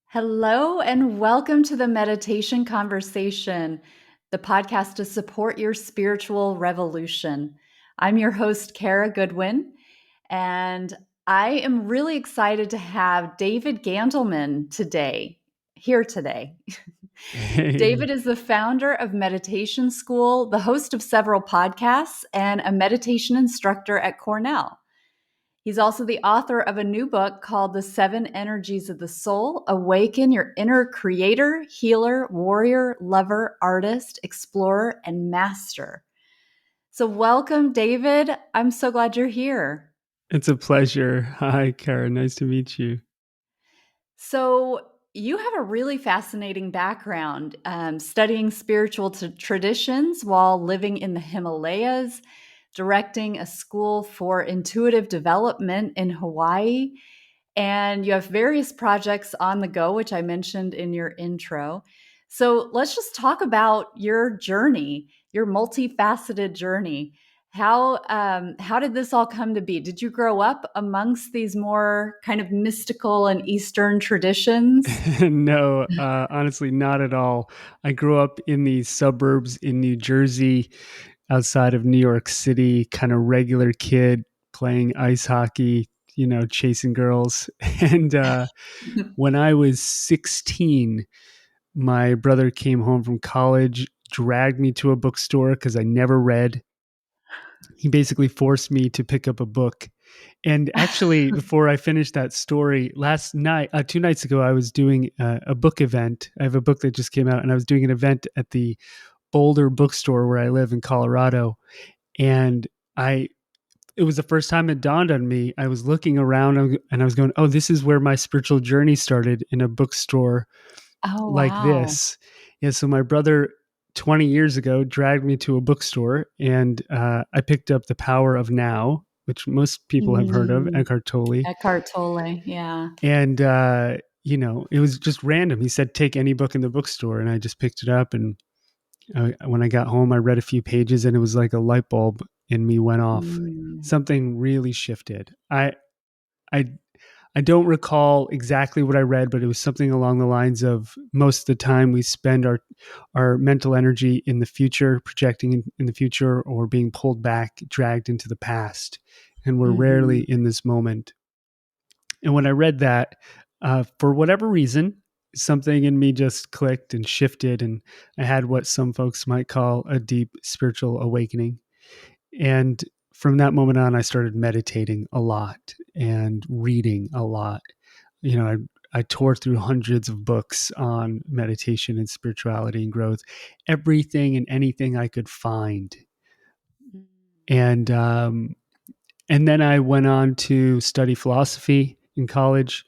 Hello, and welcome to the Meditation Conversation, the podcast to support your spiritual revolution. I'm your host, Kara Goodwin, and I am really excited to have David Gandelman here today. Hey, David is the founder of Meditation School, the host of several podcasts, and a meditation instructor at Cornell. He's also the author of a new book called The Seven Energies of the Soul: Awaken Your Inner Creator, Healer, Warrior, Lover, Artist, Explorer, and Master. So, welcome, David. I'm so glad you're here. it's a pleasure. Hi, Kara. Nice to meet you. So, you have a really fascinating background studying spiritual traditions while living in the Himalayas, directing a school for intuitive development in Hawaii. And you have various projects on the go, which I mentioned in your intro. So let's just talk about your journey, your multifaceted journey. How did this all come to be? Did you grow up amongst these more kind of mystical and Eastern traditions? No, honestly, not at all. I grew up in the suburbs in New Jersey, outside of New York City, kind of regular kid playing ice hockey, chasing girls. And when I was 16, my brother came home from college, dragged me to a bookstore because I never read. He basically forced me to pick up a book. And actually, before I finished that story, last night, 2 nights ago, I was doing a book event. I have a book that just came out, and I was doing an event at the Boulder bookstore where I live in Colorado. And it was the first time it dawned on me. I was looking around and I was going, oh, this is where my spiritual journey started, in a bookstore Oh, like wow. this. Yeah. So my brother, 20 years ago, dragged me to a bookstore, and I picked up The Power of Now, which most people have heard of, Mm, Eckhart Tolle. Eckhart Tolle, yeah. And, it was just random. He said, take any book in the bookstore. And I just picked it up. And when I got home, I read a few pages, and it was like a light bulb in me went off. Mm, Something really shifted. I I don't recall exactly what I read, but it was something along the lines of, most of the time we spend our mental energy in the future, projecting in the future, or being pulled back, dragged into the past, and we're rarely mhm, in this moment. And when I read that, for whatever reason, something in me just clicked and shifted, and I had what some folks might call a deep spiritual awakening. And from that moment on, I started meditating a lot and reading a lot. I tore through hundreds of books on meditation and spirituality and growth, everything and anything I could find. mm, And and then I went on to study philosophy in college,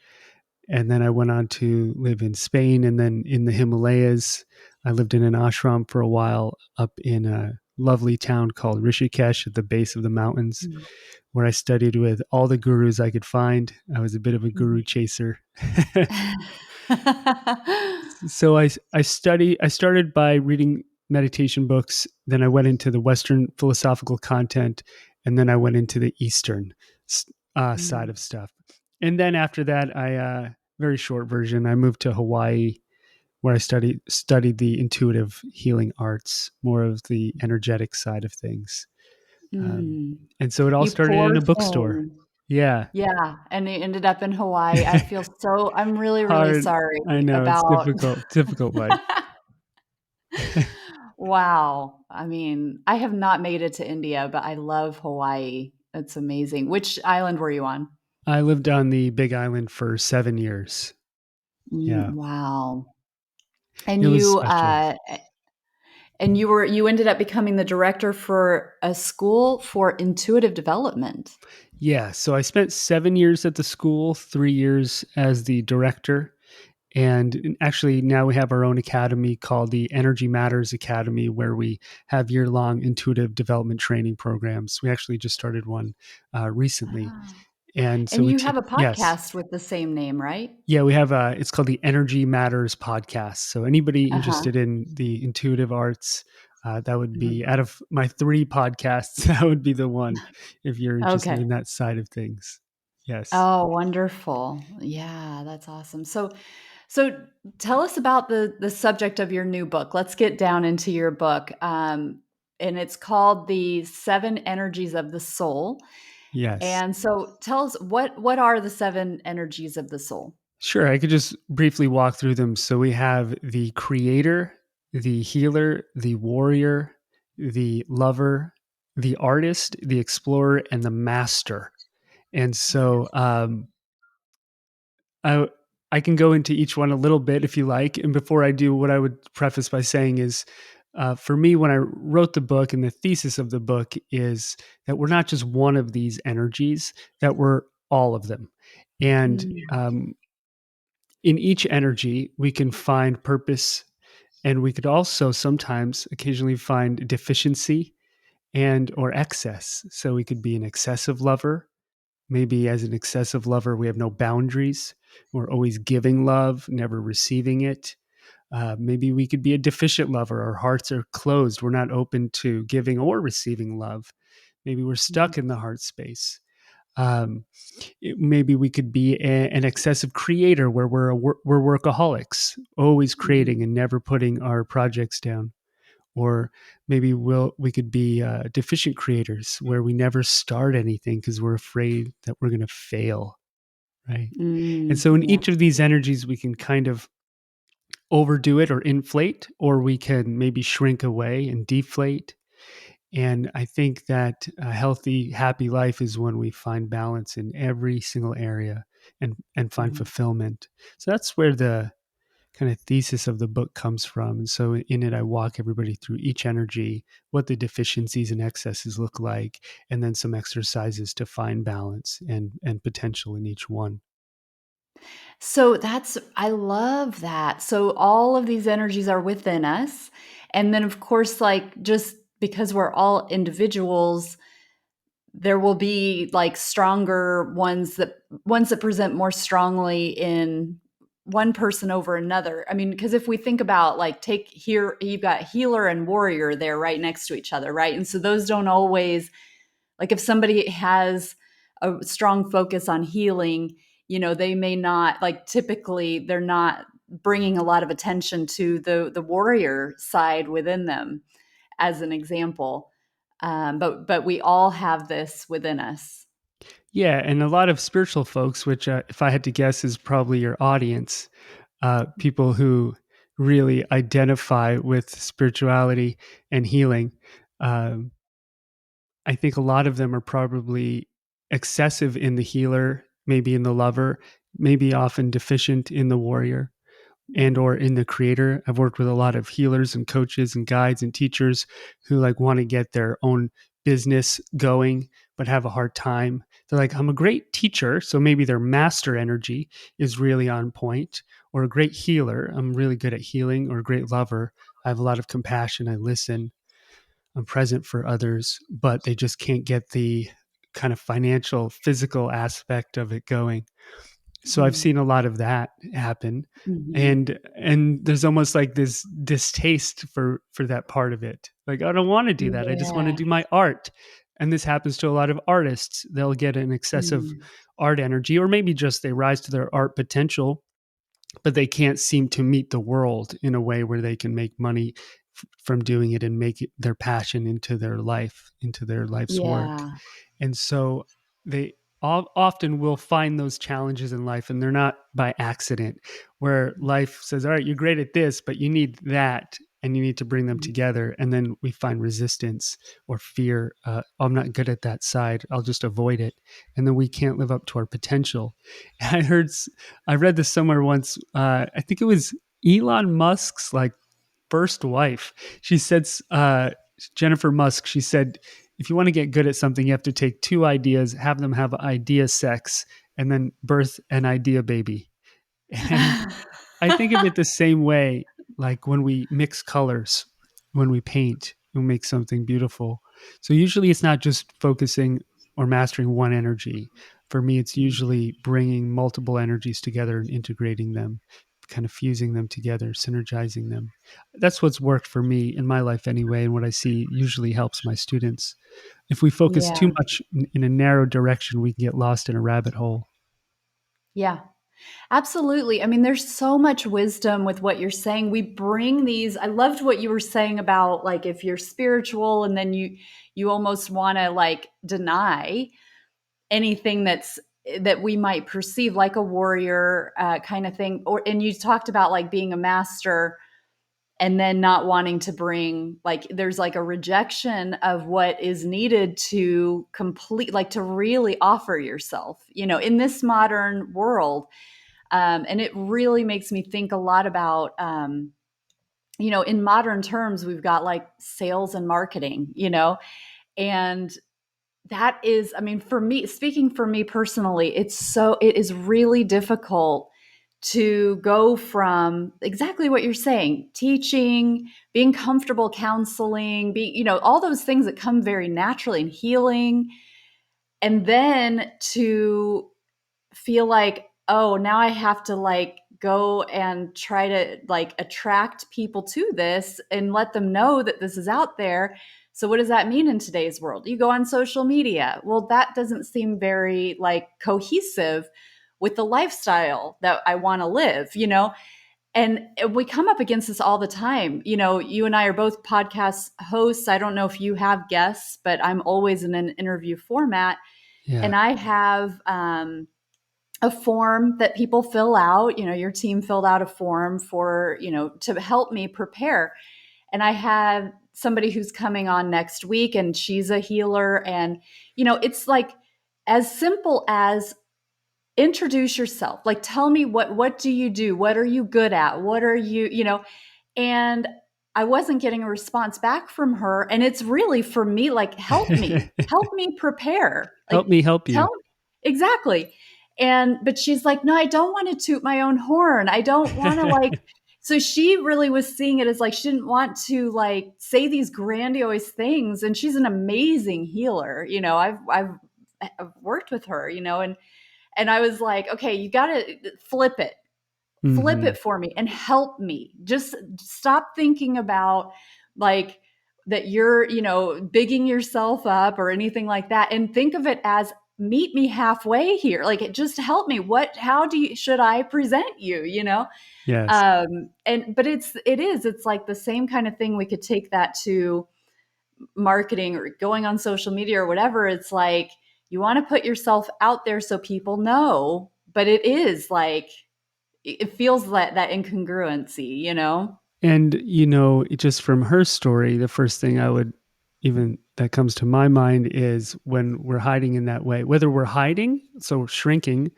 and then I went on to live in Spain, and then in the Himalayas. I lived in an ashram for a while up in a lovely town called Rishikesh at the base of the mountains, mm. where I studied with all the gurus I could find. I was a bit of a Mhm. guru chaser. So I started by reading meditation books, then I went into the Western philosophical content, and then I went into the Eastern side Mm, of stuff. And then after that, very short version, I moved to Hawaii, where I studied the intuitive healing arts, more of the energetic side of things. Um, mm. and so it all You started in poor a bookstore. thing. Yeah, Yeah, and you ended up in Hawaii. I'm really, really hard. sorry I know it's about difficult life. Wow. I mean, I have not made it to India, but I love Hawaii. It's amazing. Which island were you on? I lived on the Big Island for 7 years. Yeah, Wow. And it was special. you ended up becoming the director for a school for intuitive development. Yeah, so I spent 7 years at the school, 3 years as the director. And actually, now we have our own academy called the Energy Matters Academy, where we have year-long intuitive development training programs. We actually just started one recently, Ah. and so And we you have a yes, podcast with the same name, right? yeah, we have it's called the Energy Matters podcast. So anybody Uh-huh. interested in the intuitive arts, that would be, Mhm. out of my three podcasts, that would be the one if you're interested Okay. in that side of things. Yes. Oh, wonderful. Yeah, that's awesome. So tell us about the subject of your new book. Let's get down into your book. And it's called The Seven Energies of the Soul. Yes. And so tell us what are the seven energies of the soul? Sure, I could just briefly walk through them. So we have the creator, the healer, the warrior, the lover, the artist, the explorer, and the master. And Okay. so I I can go into each one a little bit if you like. And before I do, what I would preface by saying is, for me, when I wrote the book, and the thesis of the book is that we're not just one of these energies; that we're all of them. And Mm, in each energy, we can find purpose, and we could also sometimes, occasionally, find deficiency and or excess. So we could be an excessive lover. Maybe as an excessive lover, we have no boundaries. We're always giving love, never receiving it. Maybe we could be a deficient lover. Our hearts are closed. We're not open to giving or receiving love. Maybe we're mhm, stuck in the heart space. Um, Maybe we could be an excessive creator where we're workaholics, always mhm, creating and never putting our projects down. Or maybe we could be deficient creators where we never start anything because we're afraid that we're going to fail, right? And so in yeah. each of these energies, we can kind of overdo it or inflate, or we can maybe shrink away and deflate. And I think that a healthy, happy life is when we find balance in every single area and find Mhm, fulfillment. So that's where the kind of thesis of the book comes from. And so in it, I walk everybody through each energy, what the deficiencies and excesses look like, and then some exercises to find balance and potential in each one. So that's I love that. So all of these energies are within us. And then of course, like just because we're all individuals, there will be like stronger ones that present more strongly in one person over another. I mean, because if we think about like take here, you've got healer and warrior there right next to each other, right? And so those don't always like if somebody has a strong focus on healing, they may not like typically they're not bringing a lot of attention to the warrior side within them as an example. But we all have this within us. Yeah, and a lot of spiritual folks, which if I had to guess is probably your audience, people who really identify with spirituality and healing. Um, I think a lot of them are probably excessive in the healer, maybe in the lover, maybe often deficient in the warrior and or in the creator. I've worked with a lot of healers and coaches and guides and teachers who like want to get their own business going but have a hard time. They're like, I'm a great teacher, so maybe their master energy is really on point, or a great healer, I'm really good at healing, or a great lover, I have a lot of compassion, I listen, I'm present for others, but they just can't get the kind of financial, physical aspect of it going. So I've Mm. seen a lot of that happen. Mhm. And there's almost like this distaste for that part of it. Like, I don't want to do that. I just want to Yeah. do my art. And this happens to a lot of artists. They'll get an excessive Mm. art energy, or maybe just they rise to their art potential, but they can't seem to meet the world in a way where they can make money from doing it and make it their passion into their life, into their life's work. Yeah. And so they often will find those challenges in life, and they're not by accident, where life says, all right, you're great at this, but you need that. And you need to bring them Mm. together. And then we find resistance or fear. I'm not good at that side. I'll just avoid it. And then we can't live up to our potential. I heard, I read this somewhere once. I think it was Elon Musk's like first wife. She said, Jennifer Musk, she said, if you want to get good at something, you have to take two ideas, have them have idea sex, and then birth an idea baby. And I think of it the same way, like when we mix colors, when we paint, we make something beautiful. So usually it's not just focusing or mastering one energy. For me, it's usually bringing multiple energies together and integrating them, kind of fusing them together, synergizing them. That's what's worked for me in my life anyway, and what I see usually helps my students. If we focus too Yeah. much in a narrow direction, we can get lost in a rabbit hole. Yeah. Absolutely. I mean, there's so much wisdom with what you're saying. We bring these, I loved what you were saying about like if you're spiritual and then you almost want to like deny anything that we might perceive like a warrior kind of thing. Or and you talked about like being a master and then not wanting to bring like there's like a rejection of what is needed to complete like to really offer yourself, in this modern world. And it really makes me think a lot about, in modern terms, we've got like sales and marketing, and that is, I mean, for me, speaking for me personally, it is really difficult to go from exactly what you're saying, teaching, being comfortable counseling, being, all those things that come very naturally and healing. And then to feel like, oh, now I have to like go and try to like attract people to this and let them know that this is out there. So what does that mean in today's world? You go on social media. Well, that doesn't seem very like cohesive with the lifestyle that I want to live, And we come up against this all the time. You and I are both podcast hosts. I don't know if you have guests, but I'm always in an interview format. Yeah. And I have a form that people fill out. Your team filled out a form for, to help me prepare. And I have somebody who's coming on next week and she's a healer. And, it's like as simple as introduce yourself. Like, tell me what do you do? What are you good at? What are you, and I wasn't getting a response back from her. And it's really for me, like, help me prepare. Help Like, me help tell you. me exactly. But she's like, no, I don't want to toot my own horn. I don't want to like, so she really was seeing it as like, she didn't want to like say these grandiose things. And she's an amazing healer. I've worked with her, and I was like, okay, you got to flip it flip Hmm. it for me and help me. Just stop thinking about like that you're, bigging yourself up or anything like that. And think of it as meet me halfway here. Like it just help me. How should I present you, Yes. But it's like the same kind of thing. We could take that to marketing or going on social media or whatever. It's like, you want to put yourself out there so people know, but it is like, it feels that incongruency, And, just from her story, the first thing I would even that comes to my mind is when we're hiding in that way, whether we're hiding, so shrinking,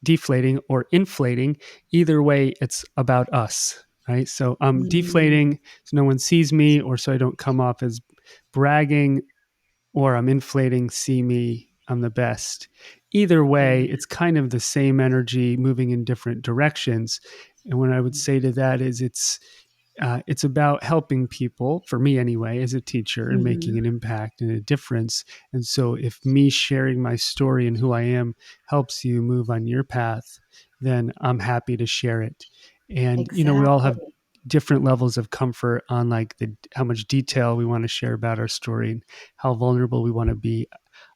deflating, or inflating, either way, it's about us, right? So I'm Mm, deflating so no one sees me, or so I don't come off as bragging, or I'm inflating, see me, I'm the best. Either yeah. way, it's kind of the same energy moving in different directions. And what I would say to that is it's about helping people, for me anyway, as a teacher, and making Mhm. an impact and a difference. And so, if me sharing my story and who I am helps you move on your path, then I'm happy to share it. And we all have Exactly. different levels of comfort on like the how much detail we want to share about our story and how vulnerable we want to be.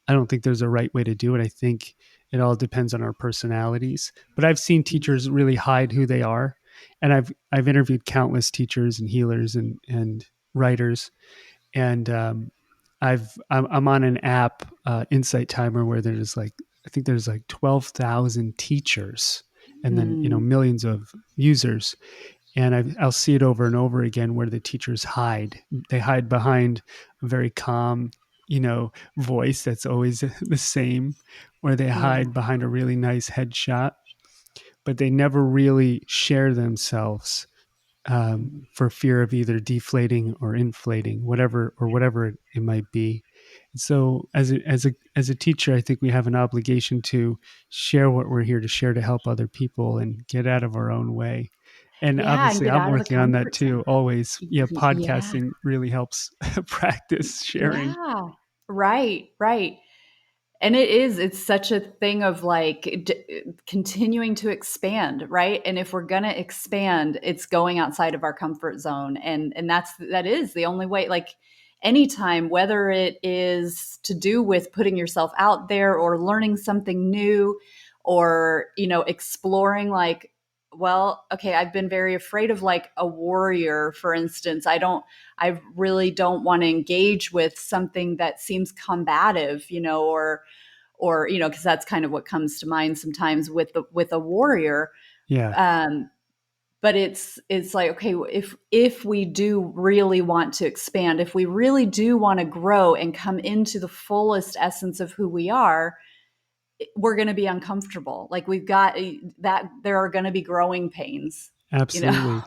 I don't think there's a right way to do it. I think it all depends on our personalities. But I've seen teachers really hide who they are, and I've interviewed countless teachers and healers and writers, and I'm on an app, Insight Timer, where there's like I think there's like 12,000 teachers, and then Mm, millions of users, and I'll see it over and over again where the teachers hide. They hide behind a very calm, voice that's always the same, or they yeah. hide behind a really nice headshot, but they never really share themselves, for fear of either deflating or inflating, whatever it might be. And so, as a teacher, I think we have an obligation to share what we're here to share to help other people and get out of our own way. And Yeah, and obviously, get I'm out of the working on that comfort zone. too. Always, yeah. Yeah. Podcasting really helps practice sharing. Yeah. Right, right. And it's such a thing of like continuing to expand, right? And if we're going to expand, it's going outside of our comfort zone. And that is the only way. Like anytime, whether it is to do with putting yourself out there or learning something new or, exploring like, well, okay, I've been very afraid of like a warrior, for instance. I really don't want to engage with something that seems combative, or, because that's kind of what comes to mind sometimes with a warrior. Yeah, Um, but it's like, okay, if we do really want to expand, if we really do want to grow and come into the fullest essence of who we are, we're going to be uncomfortable. Like we've got that, there are going to be growing pains, you know. absolutely.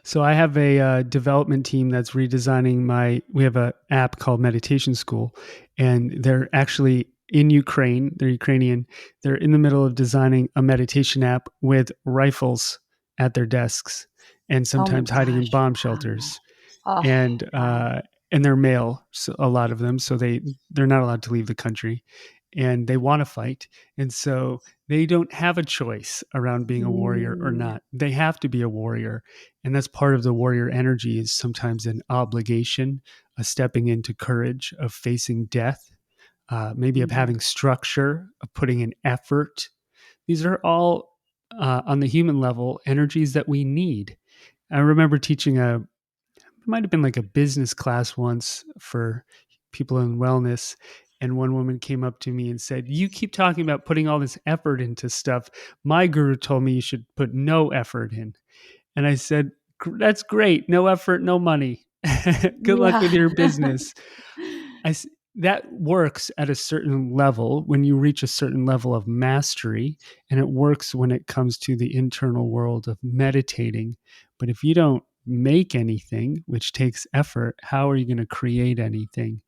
So I have a development team that's redesigning we have a app called Meditation School, and they're actually in Ukraine. They're Ukrainian. They're in the middle of designing a meditation app with rifles at their desks and Oh my sometimes hiding in gosh. bomb Wow. shelters. Oh, And wow. they're male, so a lot of them, so they're not allowed to leave the country, and they want to fight, and so they don't have a choice around being a warrior or Mm, not. They have to be a warrior, and that's part of the warrior energy is sometimes an obligation, a stepping into courage, of facing death, maybe of mhm. having structure, of putting in effort. These are all on the human level energies that we need. I remember teaching it might have been like a business class once for people in wellness. And one woman came up to me and said, "You keep talking about putting all this effort into stuff. My guru told me you should put no effort in." And I said, "That's great. No effort, no money. Good luck Yeah. with your business." That works at a certain level when you reach a certain level of mastery, and it works when it comes to the internal world of meditating. But if you don't make anything, which takes effort, how are you going to create anything?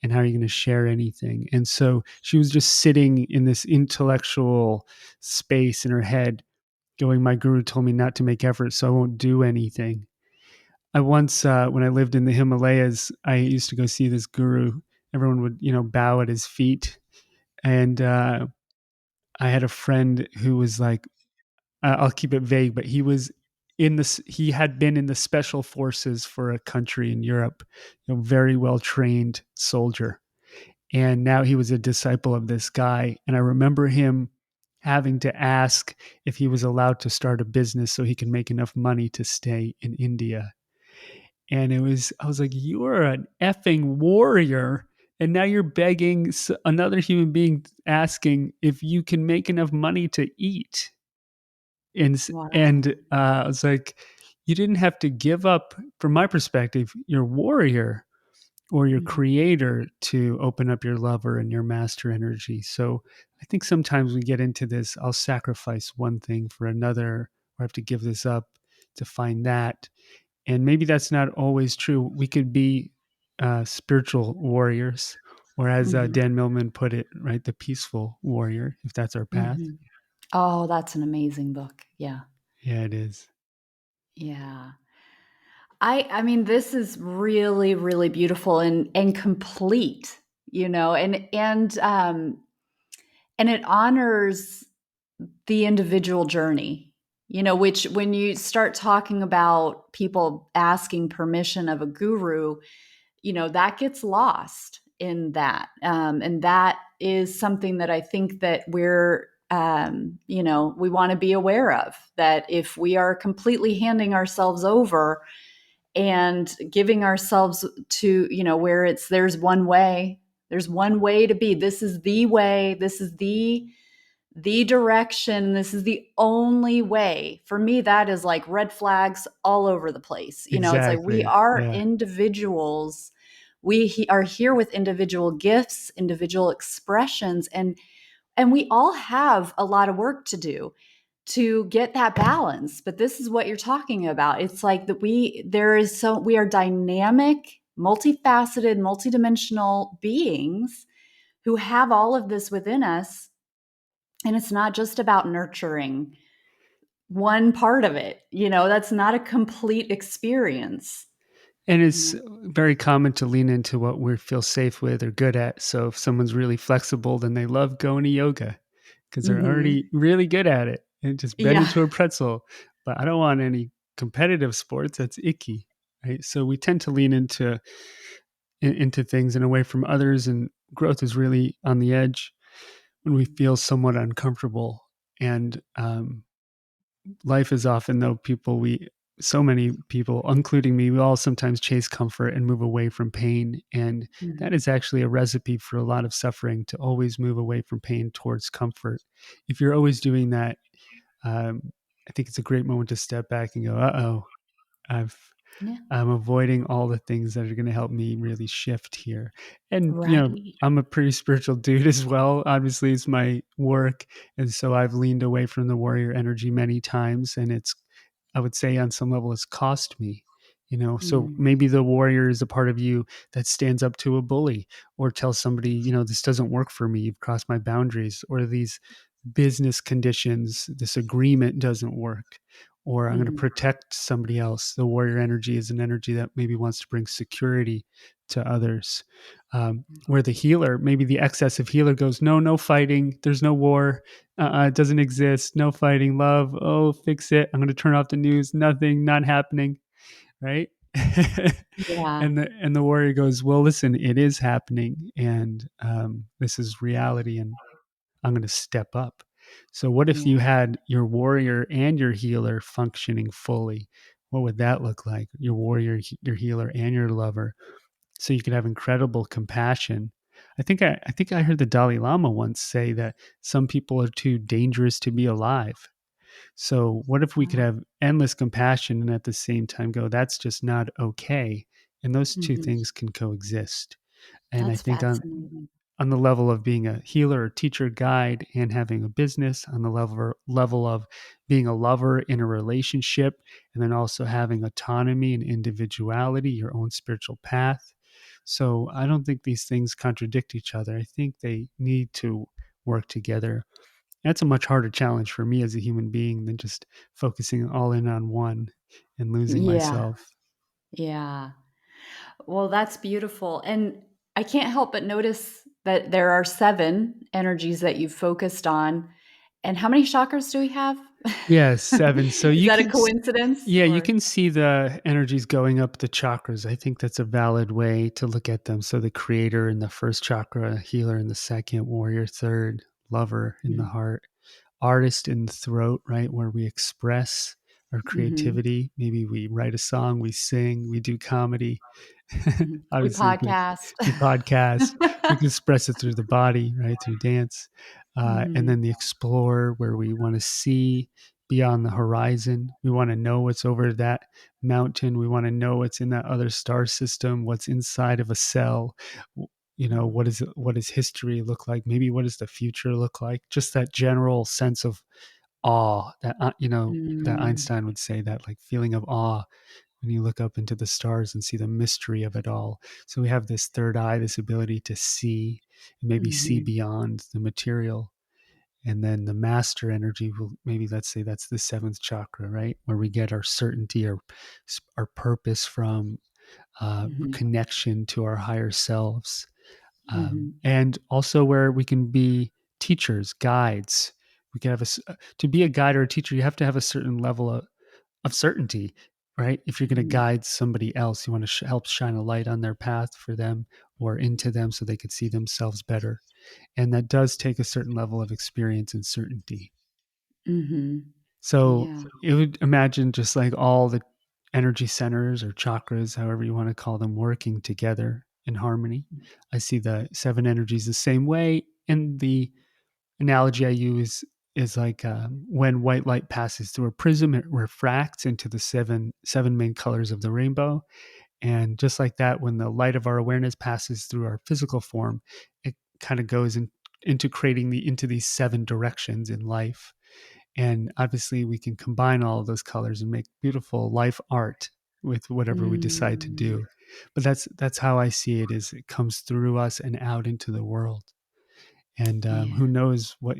And how are you going to share anything? And so she was just sitting in this intellectual space in her head, going, "My guru told me not to make effort, so I won't do anything." I once, when I lived in the Himalayas, I used to go see this guru. Everyone would, bow at his feet. And I had a friend who was like, I'll keep it vague, but he had been in the special forces for a country in Europe, very well trained soldier. And now he was a disciple of this guy. And I remember him having to ask if he was allowed to start a business so he can make enough money to stay in India. And I was like, "You are an effing warrior. And now you're begging another human being, asking if you can make enough money to eat." Wow. And I was like, "You didn't have to give up, from my perspective, your warrior or your Mhm. creator to open up your lover and your master energy." So I think sometimes we get into this, I'll sacrifice one thing for another, or I have to give this up to find that. And maybe that's not always true. We could be spiritual warriors, or as Mhm. Dan Millman put it, right, the peaceful warrior, if that's our path. Mhm. Oh, that's an amazing book. Yeah. Yeah, it is. Yeah. I mean, this is really, really beautiful and complete, and it honors the individual journey, which when you start talking about people asking permission of a guru, that gets lost in that. And that is something that I think that we want to be aware of, that if we are completely handing ourselves over and giving ourselves to, where there's one way to be, this is the way, this is the direction, this is the only way. For me, that is like red flags all over the place. It's like we Exactly. are Yeah. individuals. Are here with individual gifts, individual expressions, and we all have a lot of work to do to get that balance. But this is what you're talking about. It's like that we are dynamic, multifaceted, multidimensional beings who have all of this within us, and it's not just about nurturing one part of it. That's not a complete experience. And it's Yeah. very common to lean into what we feel safe with or good at. So if someone's really flexible, then they love going to yoga because they're Mhm. already really good at it and just bend Yeah. into a pretzel. But I don't want any competitive sports. That's icky. Right. So we tend to lean into things and away from others. And growth is really on the edge when we feel somewhat uncomfortable. And life is often, though, so many people, including me, we all sometimes chase comfort and move away from pain. And that Mhm. is actually a recipe for a lot of suffering, to always move away from pain towards comfort. If you're always doing that, um, I think it's a great moment to step back and go, oh, I've Yeah. I'm avoiding all the things that are going to help me really shift here. And, Right. I'm a pretty spiritual dude as well. Obviously, it's my work. And so I've leaned away from the warrior energy many times. And I would say on some level, it's cost me. So Mm. maybe the warrior is a part of you that stands up to a bully, or tells somebody, this doesn't work for me. You've crossed my boundaries, or these business conditions, this agreement doesn't work, or I'm going to Mhm. protect somebody else. The warrior energy is an energy that maybe wants to bring security to others. Where the healer, maybe the excessive healer, goes, no, no fighting. There's no war. It doesn't exist. No fighting. Love. Oh, fix it. I'm going to turn off the news. Nothing. Not happening. Right. Yeah. And the warrior goes, well, listen, it is happening, and this is reality, and I'm going to step up. So, what if you Yeah. had your warrior and your healer functioning fully? What would that look like? Your warrior, your healer, and your lover. So you could have incredible compassion. I think I heard the Dalai Lama once say that some people are too dangerous to be alive. So what if we could have endless compassion and at the same time go, that's just not okay? And those two Mhm. things can coexist. And I That's think fascinating. on the level of being a healer, teacher, guide, and having a business, on the level of being a lover in a relationship, and then also having autonomy and individuality, your own spiritual path. So I don't think these things contradict each other. I think they need to work together. That's a much harder challenge for me as a human being than just focusing all in on one and losing Yeah. myself. Yeah. Well, that's beautiful. And I can't help but notice that there are 7 energies that you've focused on. And how many chakras do we have? Yeah, 7. So Is you that a can coincidence yeah, you or can see the energies going up the chakras. I think that's a valid way to look at them. So the creator in the first chakra, healer in the second, warrior third, lover in the Mm. heart, artist in the throat, right? Where we express our Mhm. creativity. Maybe we write a song, we sing, we do comedy. Mhm. We Obviously, podcast. we podcast, we can express it through the body, right? Through dance. And Mhm. then the explorer, where we want to see beyond the horizon. We want to know what's over that mountain. We want to know what's in that other star system, what's inside of a cell. What does history look like? Maybe what does the future look like? Just that general sense of awe that, that Mm. Einstein would say, that like feeling of awe when you look up into the stars and see the mystery of it all. So we have this third eye, this ability to see and maybe see Mhm. beyond the material. And then the master energy will, maybe let's say that's the seventh chakra, right? Where we get our certainty, our purpose from, Mhm. connection to our higher selves. Mhm. And also where we can be teachers, guides. We can have to be a guide or a teacher, you have to have a certain level of certainty, right? If you're going to Mhm. guide somebody else, you want to help shine a light on their path for them or into them so they could see themselves better. And that does take a certain level of experience and certainty. Mhm. So Yeah. it would imagine just like all the energy centers or chakras, however you want to call them, working together in harmony. I see the 7 energies the same way. And the analogy I use is like, when white light passes through a prism, it refracts into the seven main colors of the rainbow. And just like that, when the light of our awareness passes through our physical form, it kind of goes into creating into these 7 directions in life. And obviously, we can combine all of those colors and make beautiful life art with whatever we decide to Mm. do. But that's how I see it: is it comes through us and out into the world. And Yeah. who knows what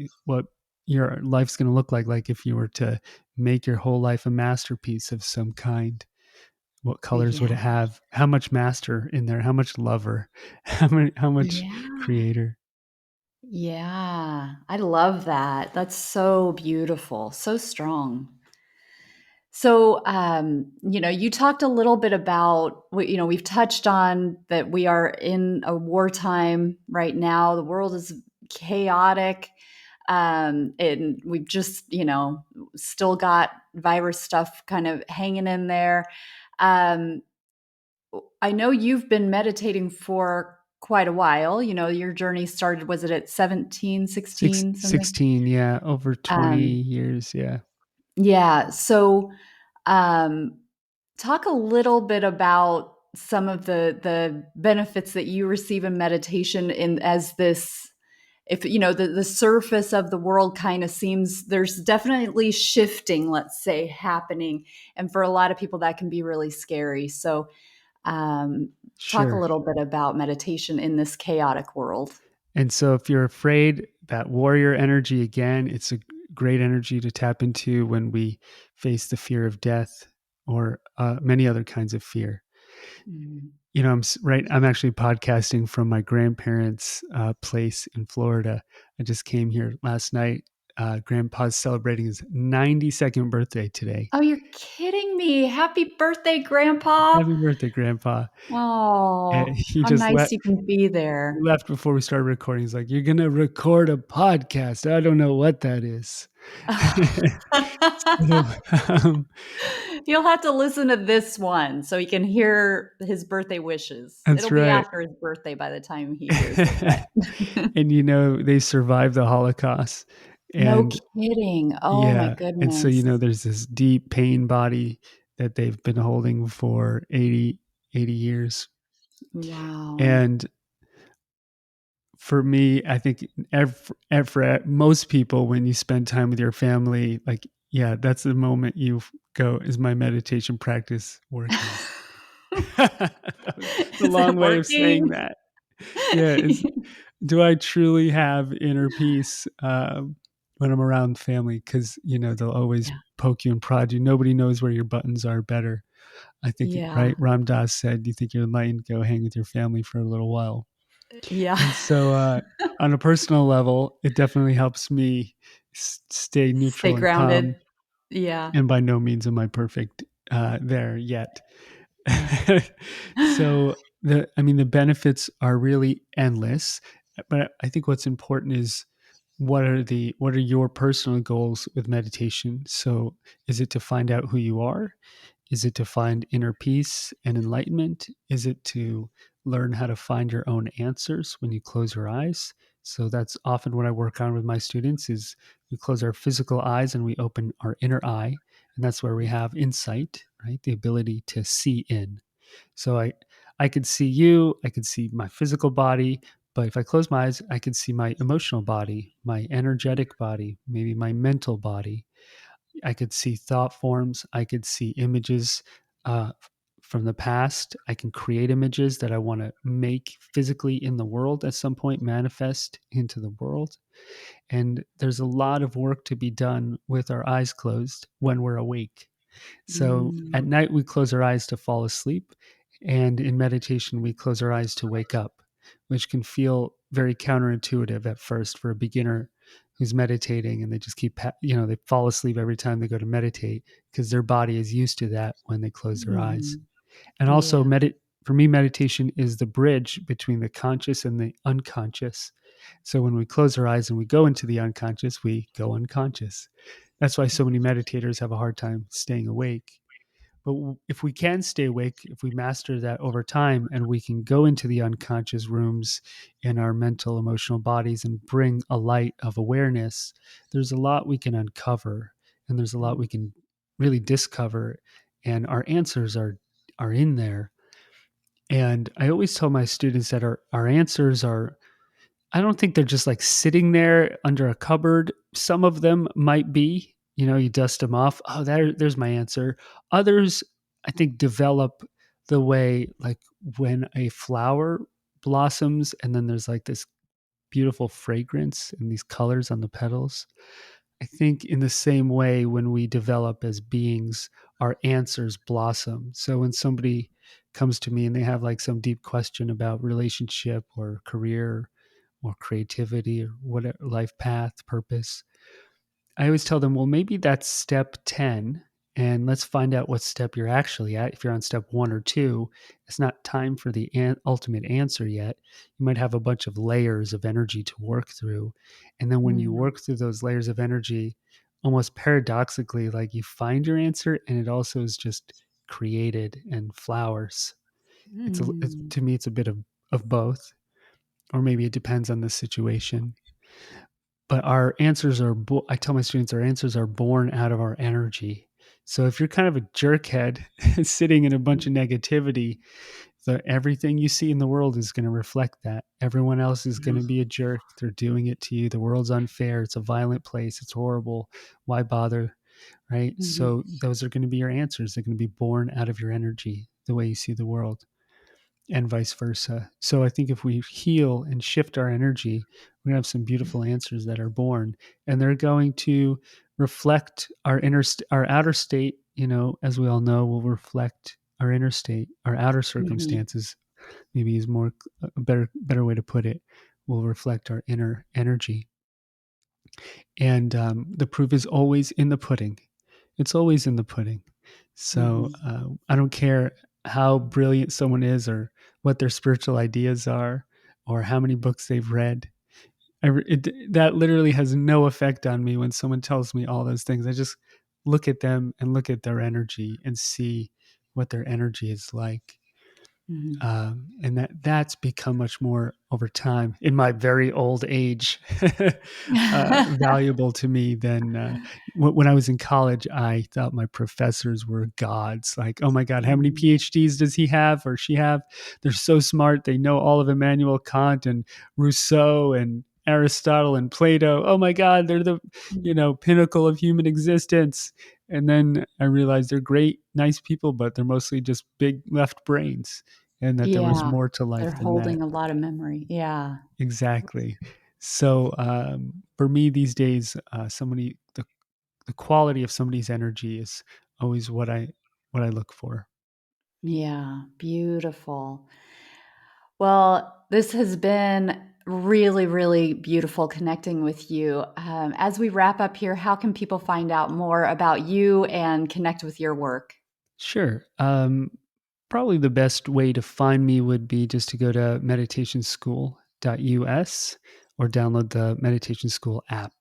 your life's going to look like if you were to make your whole life a masterpiece of some kind. What colors would Yeah. it have? How much master in there? How much lover? How much Yeah. creator? Yeah. I love that. That's so beautiful, so strong. So, you talked a little bit about, we've touched on that we are in a wartime right now. The world is chaotic. And we've just, still got virus stuff kind of hanging in there. Um, I know you've been meditating for quite a while. Your journey started, was it at 17, Six, 16, something? 16, yeah, over 20 Um, years, yeah. yeah. So, um, talk a little bit about some of the benefits that you receive in meditation in as this, if the surface of the world kind of seems, there's definitely shifting, let's say, happening, and for a lot of people that can be really scary. So, um, talk a Sure. little bit about meditation in this chaotic world. And so if you're afraid, that warrior energy, again, it's a great energy to tap into when we face the fear of death or many other kinds of fear. Mm. I'm actually podcasting from my grandparents' place in Florida. I just came here last night. Grandpa's celebrating his 92nd birthday today. Oh, you're kidding me. Happy birthday, Grandpa. Happy birthday, Grandpa. And Oh, he how just nice you can be there. left before we started recording. He's like, "You're going to record a podcast. I don't know what that is." So, um, You'll have to listen to this one so he can hear his birthday wishes. that's It'll be right. after his birthday by the time he hears it, but And, they survived the Holocaust. no And kidding. Oh my yeah. And so, goodness. there's this deep pain body that they've been holding for 80 years. Wow. And for me, I think for most people, when you spend time with your family, like, yeah, that's the moment you go, is my meditation practice working? That was a Is long it way of saying working? that. Yeah. Do I truly have inner peace when I'm around family? Because, they'll always Yeah. poke you and prod you. Nobody knows where your buttons are better. I think, Yeah. right? Ram Dass said, "You think you're enlightened? Go hang with your family for a little while." Yeah. And so, on a personal level, it definitely helps me stay Stay neutral and grounded. calm. Yeah. And by no means am I perfect there yet. Yeah. So the benefits are really endless. But I think what's important is what are your personal goals with meditation? So is it to find out who you are? Is it to find inner peace and enlightenment? Is it to learn how to find your own answers when you close your eyes? So that's often what I work on with my students is we close our physical eyes and we open our inner eye, and that's where we have insight, right? The ability to see in. So I could see you, I could see my physical body, but if I close my eyes, I could see my emotional body, my energetic body, maybe my mental body. I could see thought forms. I could see images from the past. I can create images that I want to make physically in the world at some point, manifest into the world. And there's a lot of work to be done with our eyes closed when we're awake. So at Mm. night, we close our eyes to fall asleep. And in meditation, we close our eyes to wake up, which can feel very counterintuitive at first for a beginner who's meditating and they just they fall asleep every time they go to meditate because their body is used to that when they close their eyes. Mhm. And also, Yeah. for me, meditation is the bridge between the conscious and the unconscious. So when we close our eyes and we go into the unconscious, we go unconscious. That's why so many meditators have a hard time staying awake. But if we can stay awake, if we master that over time and we can go into the unconscious rooms in our mental, emotional bodies and bring a light of awareness, there's a lot we can uncover and there's a lot we Mm. can really discover. And our answers are in there. And I always tell my students that our answers are, I don't think they're just like sitting there under a cupboard. Some of them might be, you dust them off. Oh, there's my answer. Others, I think, develop the way like when a flower blossoms and then there's like this beautiful fragrance and these colors on the petals. I think in the same way, when we develop as beings, our answers blossom. So when somebody comes to me and they have like some deep question about relationship or career or creativity or whatever life path, purpose, I always tell them, well, maybe that's step 10 and let's find out what step you're actually at. If you're on step 1 or 2, it's not time for the ultimate answer yet. You might have a bunch of layers of energy to work through. And then when you Mm, work through those layers of energy, almost paradoxically, like you find your answer and it also is just created and flowers. mm, To me, it's a bit of both, or maybe it depends on the situation. But our answers are, I tell my students, our answers are born out of our energy. So if you're kind of a jerkhead sitting in a bunch of negativity, everything you see in the world is going to reflect that. Everyone else is going to be a jerk. They're doing it to you. The world's unfair. It's a violent place. It's horrible. Why bother? Right. mhm, So those are going to be your answers. They're going to be born out of your energy, the way you see the world, and vice versa. So I think if we heal and shift our energy, we're going to have some beautiful answers that are born, and they're going to reflect our outer state. As we all know, will reflect our inner state. Our outer mhm. circumstances, maybe is more a better way to put it, will reflect our inner energy. And the proof is always in the pudding. It's always in the pudding. So Mhm. I don't care how brilliant someone is, or what their spiritual ideas are, or how many books they've read. That literally has no effect on me when someone tells me all those things. I just look at them and look at their energy and see what their energy is like. Mhm. And that's become much more over time in my very old age, valuable to me than when I was in college. I thought my professors were gods. Like, oh my God, how many Mhm. PhDs does he have or she have? They're so smart. They know all of Immanuel Kant and Rousseau and Aristotle and Plato. Oh my God, they're the pinnacle of human existence. And then I realized they're great, nice people, but they're mostly just big left brains, and that there was Yeah, more to they're life than that. holding a lot of memory. Yeah. Exactly. So for me these days, the quality of somebody's energy is always what I look for. Yeah, beautiful. Well, this has been really, really beautiful connecting with you. As we wrap up here, how can people find out more about you and connect with your work? Sure. Probably the best way to find me would be just to go to meditationschool.us, or download the Meditation School app.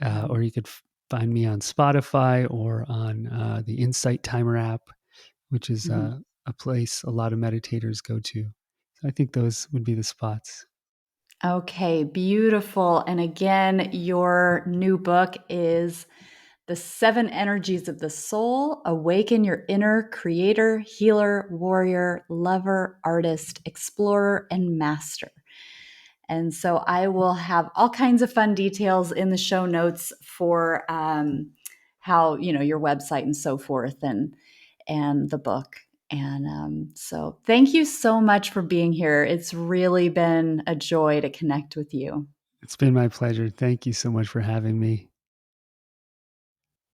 Or Mhm, you could find me on Spotify, or on the Insight Timer app, which is mhm. a place a lot of meditators go to. So I think those would be the spots. Okay, beautiful. And again, your new book is The 7 Energies of the Soul: Awaken Your Inner Creator, Healer, Warrior, Lover, Artist, Explorer, and Master. And so I will have all kinds of fun details in the show notes for how, your website and so forth, and the book. And so thank you so much for being here. It's really been a joy to connect with you. It's been my pleasure. Thank you so much for having me.